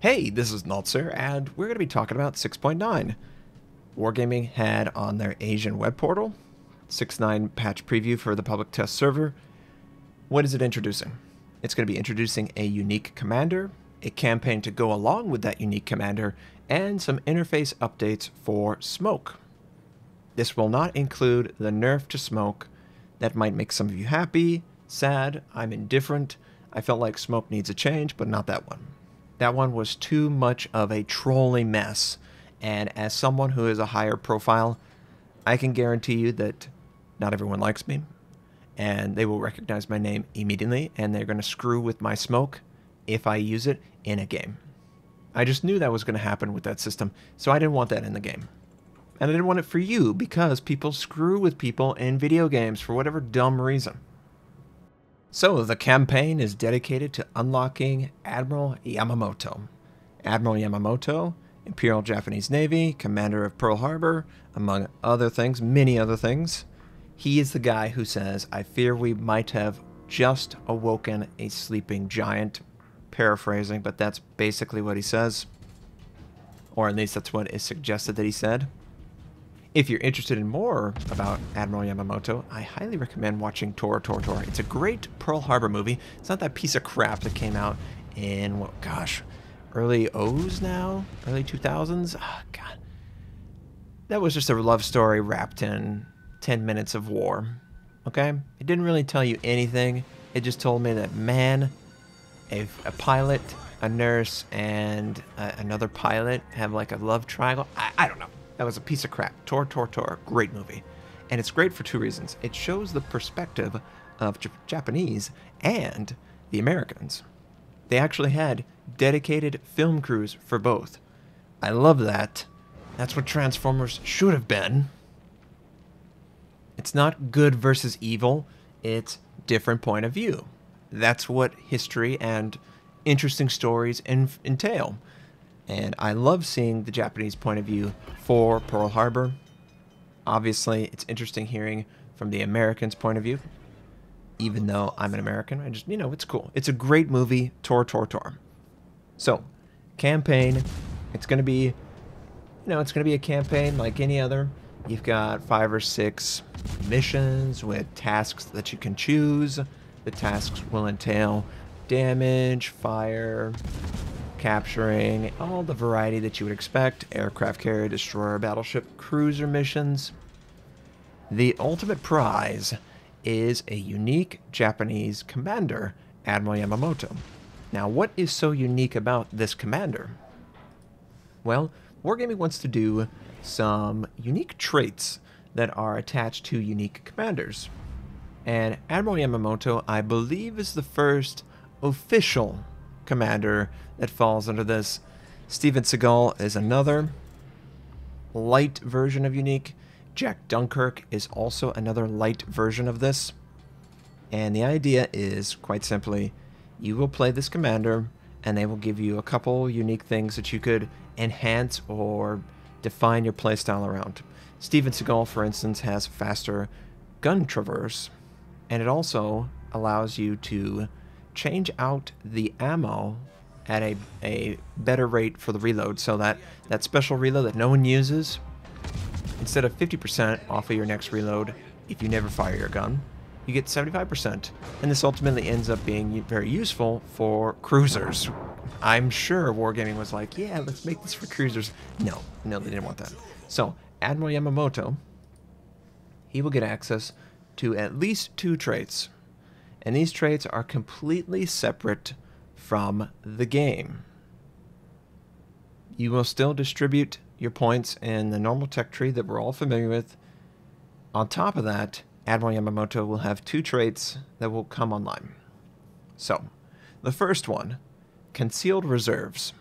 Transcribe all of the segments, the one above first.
Hey, this is Notser, and we're going to be talking about 6.9. Wargaming had on their Asian web portal, 6.9 patch preview for the public test server. What is it introducing? It's going to be introducing a unique commander, a campaign to go along with that unique commander, and some interface updates for smoke. This will not include the nerf to smoke. That might make some of you happy, sad, I'm indifferent. I felt like smoke needs a change, but not that one. That one was too much of a trolling mess, and as someone who is a higher profile, I can guarantee you that not everyone likes me, and they will recognize my name immediately, and they're going to screw with my smoke if I use it in a game. I just knew that was going to happen with that system, so I didn't want that in the game. And I didn't want it for you, because people screw with people in video games for whatever dumb reason. So, the campaign is dedicated to unlocking Admiral Yamamoto. Admiral Yamamoto, Imperial Japanese Navy, commander of Pearl Harbor, among other things, many other things. He is the guy who says, "I fear we might have just awoken a sleeping giant." Paraphrasing, but that's basically what he says. Or at least that's what is suggested that he said. If you're interested in more about Admiral Yamamoto, I highly recommend watching Tor. It's a great Pearl Harbor movie. It's not that piece of crap that came out in, well, gosh, early O's now? Early 2000s? Oh, God. That was just a love story wrapped in 10 minutes of war. Okay? It didn't really tell you anything. It just told me that, man, a pilot, a nurse, and another pilot have like a love triangle. I don't know. That was a piece of crap. Tor. Great movie. And it's great for two reasons. It shows the perspective of Japanese and the Americans. They actually had dedicated film crews for both. I love that. That's what Transformers should have been. It's not good versus evil. It's different point of view. That's what history and interesting stories entail. And I love seeing the Japanese point of view for Pearl Harbor. Obviously, it's interesting hearing from the Americans' point of view. Even though I'm an American, I just, it's cool. It's a great movie, Tor. So, campaign, it's going to be, it's going to be a campaign like any other. You've got 5 or 6 missions with tasks that you can choose. The tasks will entail damage, fire, capturing, all the variety that you would expect: aircraft carrier, destroyer, battleship, cruiser missions. The ultimate prize is a unique Japanese commander, Admiral Yamamoto. Now, what is so unique about this commander? Well, Wargaming wants to do some unique traits that are attached to unique commanders. And Admiral Yamamoto, I believe, is the first official commander that falls under this. Steven Seagal is another light version of unique. Jack Dunkirk is also another light version of this. And the idea is, quite simply, you will play this commander and they will give you a couple unique things that you could enhance or define your playstyle around. Steven Seagal, for instance, has faster gun traverse, and it also allows you to change out the ammo at a better rate for the reload, so that special reload that no one uses, instead of 50% off of your next reload, if you never fire your gun, you get 75%. And this ultimately ends up being very useful for cruisers. I'm sure Wargaming was like, yeah, let's make this for cruisers. No, they didn't want that. So, Admiral Yamamoto, he will get access to at least 2 traits. And these traits are completely separate from the game. You will still distribute your points in the normal tech tree that we're all familiar with. On top of that, Admiral Yamamoto will have 2 traits that will come online. So, the first one, Concealed Reserves.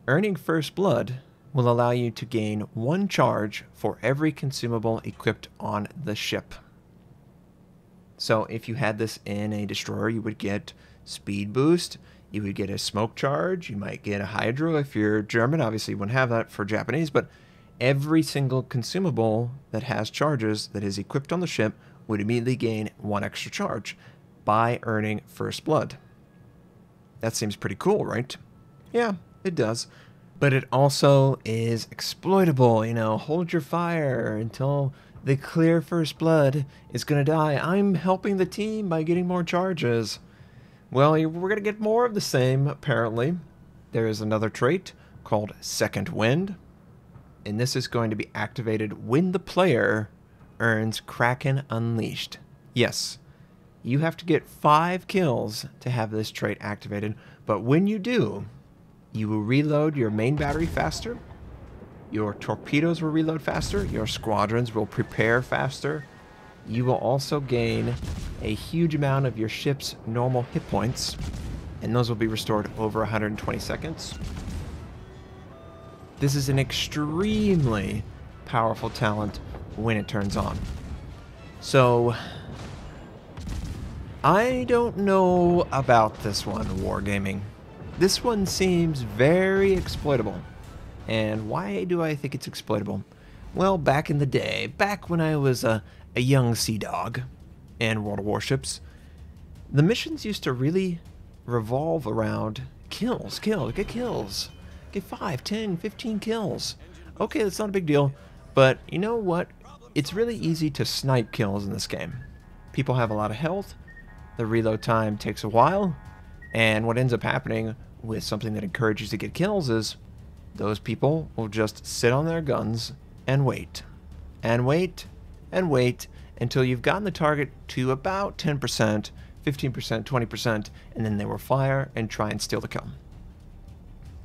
Earning First Blood will allow you to gain 1 charge for every consumable equipped on the ship. So if you had this in a destroyer, you would get speed boost, you would get a smoke charge, you might get a hydro if you're German. Obviously you wouldn't have that for Japanese, but every single consumable that has charges that is equipped on the ship would immediately gain 1 extra charge by earning First Blood. That seems pretty cool, right? Yeah, it does. But it also is exploitable, hold your fire until the clear first blood is gonna die. I'm helping the team by getting more charges. Well, we're gonna get more of the same, apparently. There is another trait called Second Wind, and this is going to be activated when the player earns Kraken Unleashed. Yes, you have to get 5 kills to have this trait activated, but when you do, you will reload your main battery faster, your torpedoes will reload faster, your squadrons will prepare faster. You will also gain a huge amount of your ship's normal hit points, and those will be restored over 120 seconds. This is an extremely powerful talent when it turns on. So, I don't know about this one, Wargaming. This one seems very exploitable. And why do I think it's exploitable? Well, back in the day, back when I was a young sea dog in World of Warships, the missions used to really revolve around kills, get kills. Get 5, 10, 15 kills. Okay, that's not a big deal, but you know what? It's really easy to snipe kills in this game. People have a lot of health, the reload time takes a while, and what ends up happening with something that encourages you to get kills is those people will just sit on their guns and wait. And wait, and wait, until you've gotten the target to about 10%, 15%, 20%, and then they will fire and try and steal the kill.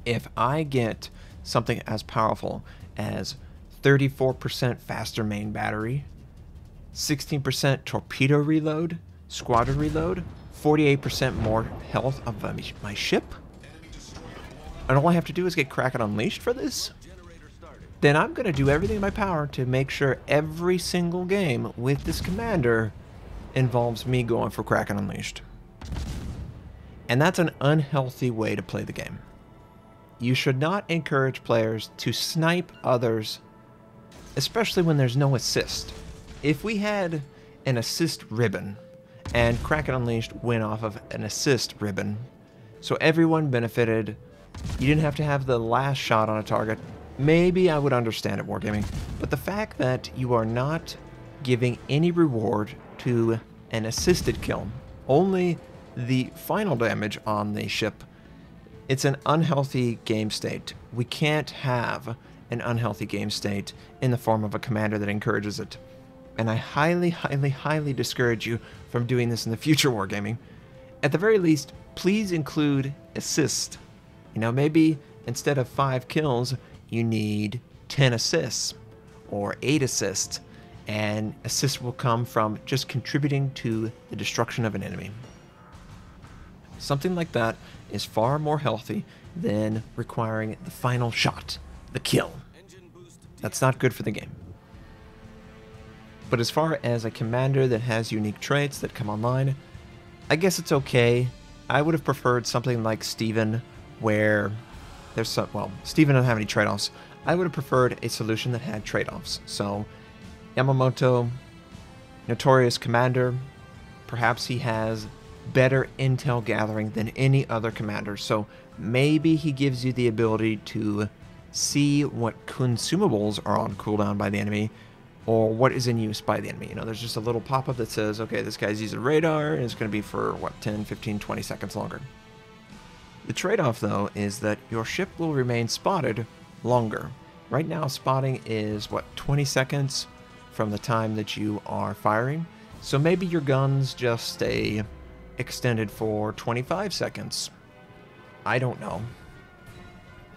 If I get something as powerful as 34% faster main battery, 16% torpedo reload, squadron reload, 48% more health of my ship, and all I have to do is get Kraken Unleashed for this, then I'm going to do everything in my power to make sure every single game with this commander involves me going for Kraken Unleashed. And that's an unhealthy way to play the game. You should not encourage players to snipe others, especially when there's no assist. If we had an assist ribbon, and Kraken Unleashed went off of an assist ribbon, so everyone benefited, you didn't have to have the last shot on a target, maybe I would understand it, Wargaming. But the fact that you are not giving any reward to an assisted kill, only the final damage on the ship, it's an unhealthy game state. We can't have an unhealthy game state in the form of a commander that encourages it. And I highly, highly, highly discourage you from doing this in the future, Wargaming. At the very least, please include assist. Maybe instead of 5 kills, you need 10 assists or 8 assists. And assists will come from just contributing to the destruction of an enemy. Something like that is far more healthy than requiring the final shot, the kill. That's not good for the game. But as far as a commander that has unique traits that come online, I guess it's okay. I would have preferred something like Steven, where there's some, well, Steven doesn't have any trade-offs. I would have preferred a solution that had trade-offs. So, Yamamoto, notorious commander, perhaps he has better intel gathering than any other commander, so maybe he gives you the ability to see what consumables are on cooldown by the enemy, or what is in use by the enemy. There's just a little pop-up that says, okay, this guy's using radar, and it's going to be for, 10, 15, 20 seconds longer. The trade-off, though, is that your ship will remain spotted longer. Right now, spotting is, 20 seconds from the time that you are firing, so maybe your guns just stay extended for 25 seconds. I don't know.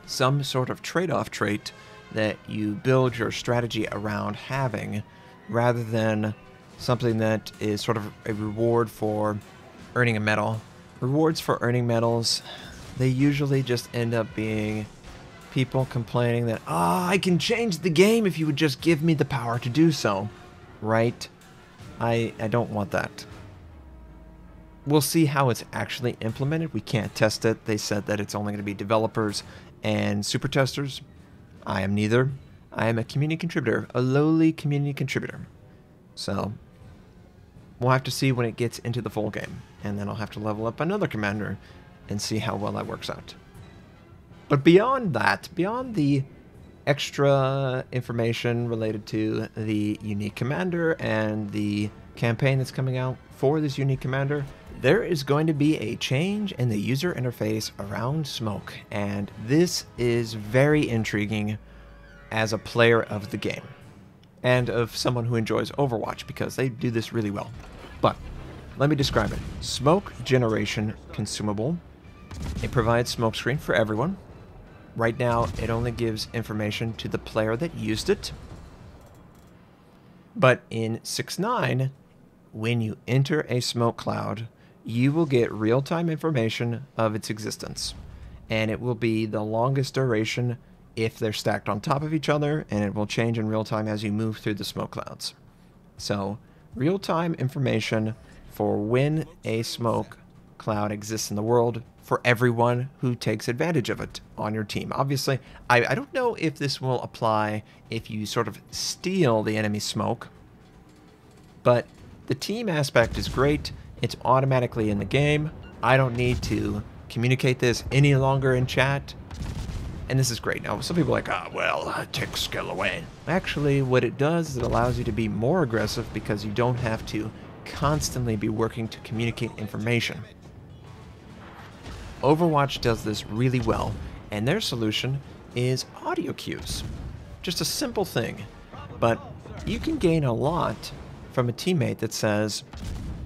Some sort of trade-off trait that you build your strategy around having, rather than something that is sort of a reward for earning a medal. Rewards for earning medals, they usually just end up being people complaining that, I can change the game if you would just give me the power to do so. Right? I don't want that. We'll see how it's actually implemented. We can't test it. They said that it's only going to be developers and super testers. I am neither. I am a community contributor, a lowly community contributor. So, we'll have to see when it gets into the full game. And then I'll have to level up another commander and see how well that works out. But beyond that, beyond the extra information related to the unique commander and the campaign that's coming out for this unique commander, there is going to be a change in the user interface around smoke, and this is very intriguing as a player of the game and of someone who enjoys Overwatch, because they do this really well. But let me describe it. Smoke generation consumable. It provides smoke screen for everyone. Right now, it only gives information to the player that used it. But in 6.9, when you enter a smoke cloud, you will get real-time information of its existence. And it will be the longest duration if they're stacked on top of each other, and it will change in real time as you move through the smoke clouds. So, real-time information for when a smoke cloud exists in the world for everyone who takes advantage of it on your team. Obviously, I don't know if this will apply if you sort of steal the enemy smoke, but the team aspect is great. It's automatically in the game. I don't need to communicate this any longer in chat. And this is great. Now, some people are like, well, take skill away. Actually, what it does is it allows you to be more aggressive because you don't have to constantly be working to communicate information. Overwatch does this really well, and their solution is audio cues. Just a simple thing, but you can gain a lot from a teammate that says,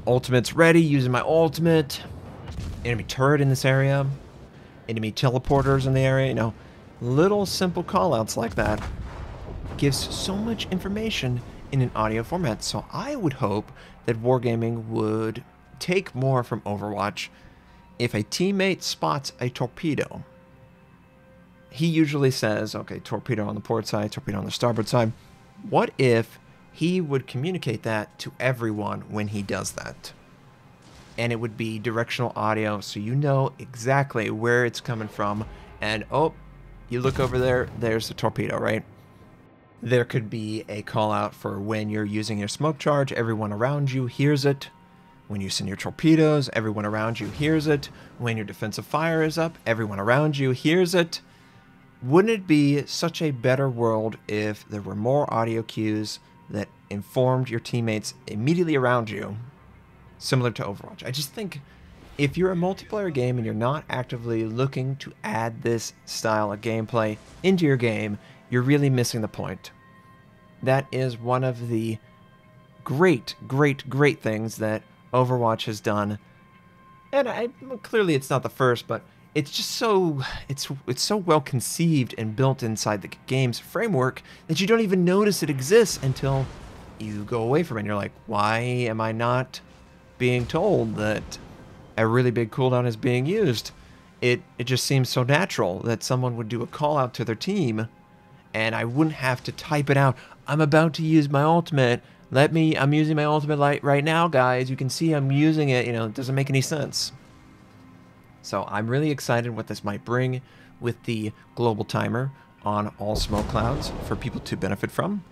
ultimate's ready, using my ultimate, enemy turret in this area, enemy teleporters in the area, you know, little simple callouts like that gives so much information in an audio format. So I would hope that Wargaming would take more from Overwatch. If a teammate spots a torpedo, he usually says, okay, torpedo on the port side, torpedo on the starboard side. What if he would communicate that to everyone when he does that? And it would be directional audio, so you know exactly where it's coming from. And, oh, you look over there, there's the torpedo, right? There could be a call out for when you're using your smoke charge, everyone around you hears it. When you send your torpedoes, everyone around you hears it. When your defensive fire is up, everyone around you hears it. Wouldn't it be such a better world if there were more audio cues that informed your teammates immediately around you, similar to Overwatch? I just think if you're a multiplayer game and you're not actively looking to add this style of gameplay into your game, you're really missing the point. That is one of the great, great, great things that Overwatch has done. And clearly it's not the first, but it's just so it's so well conceived and built inside the game's framework that you don't even notice it exists until you go away from it and you're like, why am I not being told that a really big cooldown is being used? It just seems so natural that someone would do a call out to their team and I wouldn't have to type it out. I'm about to use my ultimate. I'm using my ultimate right now, guys. You can see I'm using it. You know, it doesn't make any sense. So I'm really excited what this might bring with the global timer on all smoke clouds for people to benefit from.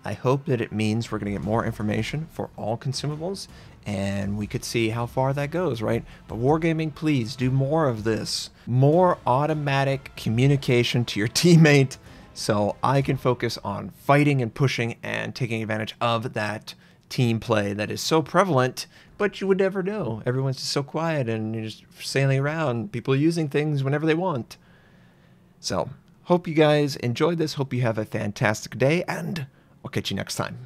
I hope that it means we're going to get more information for all consumables, and we could see how far that goes, right? But Wargaming, please do more of this. More automatic communication to your teammate so I can focus on fighting and pushing and taking advantage of that team play that is so prevalent, but you would never know. Everyone's just so quiet and you're just sailing around, people using things whenever they want. So, hope you guys enjoyed this. Hope you have a fantastic day, and I'll catch you next time.